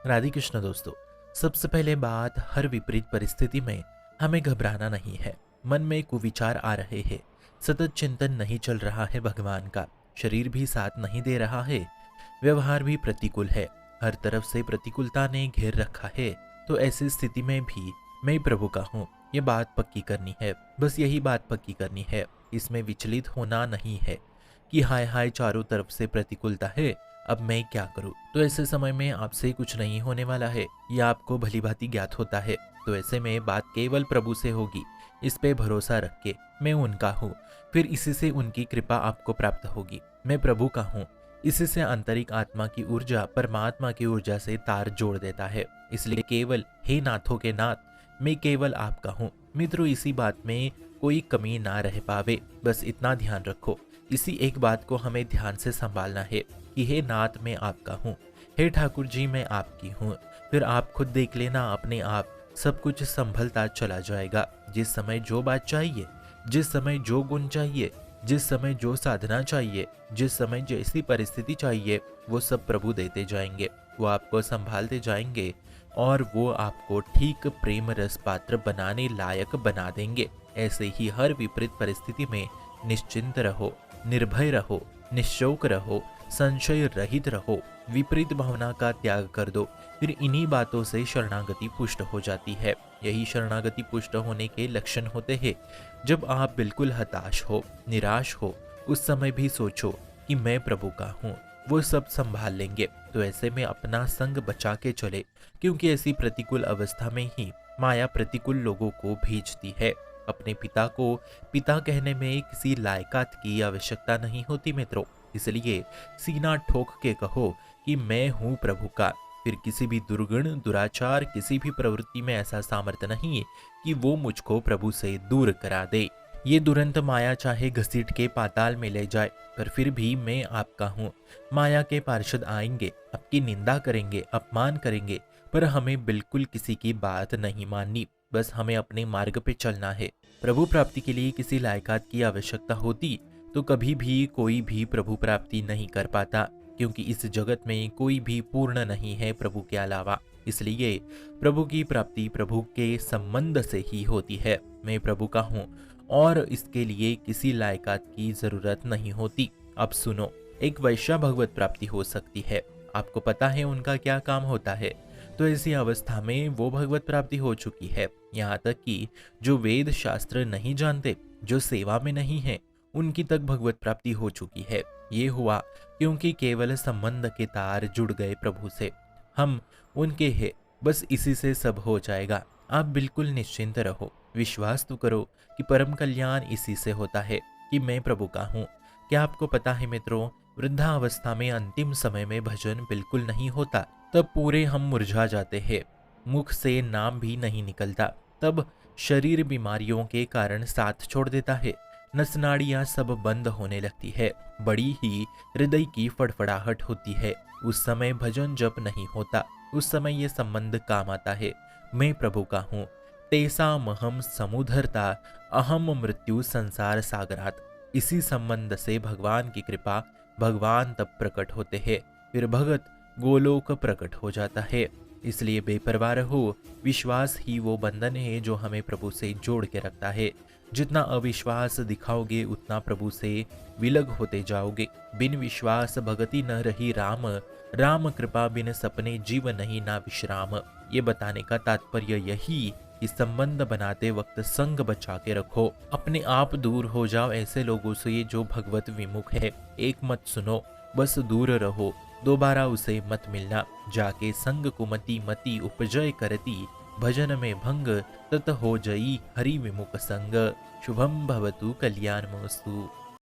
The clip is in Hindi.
राधे कृष्ण दोस्तों। सबसे पहले बात, हर विपरीत परिस्थिति में हमें घबराना नहीं है। मन में कुविचार आ रहे हैं, सतत चिंतन नहीं चल रहा है भगवान का, शरीर भी साथ नहीं दे रहा है, व्यवहार भी प्रतिकूल है, हर तरफ से प्रतिकूलता ने घेर रखा है, तो ऐसी स्थिति में भी मैं प्रभु का हूँ, ये बात पक्की करनी है। बस यही बात पक्की करनी है, इसमें विचलित होना नहीं है कि हाय हाय चारों तरफ से प्रतिकूलता है, अब मैं क्या करूं। तो ऐसे समय में आपसे कुछ नहीं होने वाला है, यह आपको भली भांति ज्ञात होता है। तो ऐसे में बात केवल प्रभु से होगी, इस पे भरोसा रख के मैं उनका हूँ, फिर इसी से उनकी कृपा आपको प्राप्त होगी। मैं प्रभु का हूँ, इसी से आंतरिक आत्मा की ऊर्जा परमात्मा की ऊर्जा से तार जोड़ देता है। इसलिए केवल हे नाथों के नाथ, मैं केवल आपका हूँ। मित्रों, इसी बात में कोई कमी ना रह पावे, बस इतना ध्यान रखो। इसी एक बात को हमें ध्यान से संभालना है कि हे नाथ मैं आपका हूँ, हे ठाकुर जी मैं आपकी हूँ। फिर आप खुद देख लेना, अपने आप सब कुछ संभलता चला जाएगा। जिस समय जो बात चाहिए, जिस समय जो गुण चाहिए, जिस समय जो साधना चाहिए, जिस समय जैसी परिस्थिति चाहिए, वो सब प्रभु देते जाएंगे। वो आपको संभालते जाएंगे और वो आपको ठीक प्रेम रस पात्र बनाने लायक बना देंगे। ऐसे ही हर विपरीत परिस्थिति में निश्चिंत रहो, निर्भय रहो, निश्चौक रहो, संशय रहित रहो, विपरीत भावना का त्याग कर दो। फिर इन्हीं बातों से शरणागति पुष्ट हो जाती है। यही शरणागति पुष्ट होने के लक्षण होते हैं। जब आप बिल्कुल हताश हो, निराश हो, उस समय भी सोचो कि मैं प्रभु का हूँ, वो सब संभाल लेंगे। तो ऐसे में अपना संग बचा के चले, क्योंकि ऐसी प्रतिकूल अवस्था में ही माया प्रतिकूल लोगों को भेजती है। अपने पिता को पिता कहने में किसी लायकात की आवश्यकता नहीं होती मित्रों। इसलिए सीना ठोक के कहो कि मैं हूँ प्रभु का। फिर किसी भी दुर्गुण, दुराचार, किसी भी प्रवृत्ति में ऐसा सामर्थ्य नहीं कि वो मुझको प्रभु से दूर करा दे। ये दुरंत माया चाहे घसीट के पाताल में ले जाए, पर फिर भी मैं आपका हूँ। माया के पार्षद आएंगे, आपकी निंदा करेंगे, अपमान करेंगे, पर हमें बिल्कुल किसी की बात नहीं माननी। बस हमें अपने मार्ग पे चलना है। प्रभु प्राप्ति के लिए किसी लायकात की आवश्यकता होती तो कभी भी कोई भी प्रभु प्राप्ति नहीं कर पाता, क्योंकि इस जगत में कोई भी पूर्ण नहीं है प्रभु के अलावा। इसलिए प्रभु की प्राप्ति प्रभु के संबंध से ही होती है। मैं प्रभु का हूँ और इसके लिए किसी लायकात की जरूरत नहीं होती। अब सुनो, एक वैश्या भगवत प्राप्ति हो सकती है। आपको पता है उनका क्या काम होता है। तो ऐसी अवस्था में वो भगवत प्राप्ति हो चुकी है। यहाँ तक कि जो वेद शास्त्र नहीं जानते, जो सेवा में नहीं है, उनकी तक भगवत प्राप्ति हो चुकी है। ये हुआ क्योंकि केवल संबंध के तार जुड़ गए प्रभु से। हम उनके हैं, बस इसी से सब हो जाएगा। आप बिल्कुल निश्चिंत रहो, विश्वास तो करो कि परम कल्याण इसी से होता है कि मैं प्रभु का हूँ। क्या आपको पता है मित्रों, वृद्धावस्था में अंतिम समय में भजन बिल्कुल नहीं होता। तब पूरे हम मुरझा जाते हैं, मुख से नाम भी नहीं निकलता। तब शरीर बीमारियों के कारण साथ छोड़ देता है, नस नाड़ियां सब बंद होने लगती है, बड़ी ही हृदय की फड़फड़ाहट होती है। उस समय भजन जप नहीं होता, उस समय ये संबंध काम आता है। मैं प्रभु का हूँ, तेसा महम समुधरता, अहम मृत्यु संसार सागरात। इसी संबंध से भगवान की कृपा, भगवान तब प्रकट होते हैं, फिर भगत गोलोक प्रकट हो जाता है। इसलिए बेपरवाह रहो, विश्वास ही वो बंधन है जो हमें प्रभु से जोड़ के रखता है। जितना अविश्वास दिखाओगे उतना प्रभु से विलग होते जाओगे। बिन विश्वास भगति न रही राम, राम कृपा बिन सपने जीव नहीं ना विश्राम। ये बताने का तात्पर्य यही कि संबंध बनाते वक्त संग बचा के रखो, अपने आप दूर हो जाओ ऐसे लोगों से जो भगवत विमुख है। एक मत सुनो, बस दूर रहो, दोबारा उसे मत मिलना। जाके संग कुमति मति उपजय करती, भजन में भंग तत हो जई हरि विमुख संग। शुभम भवतु कल्याणमस्तु।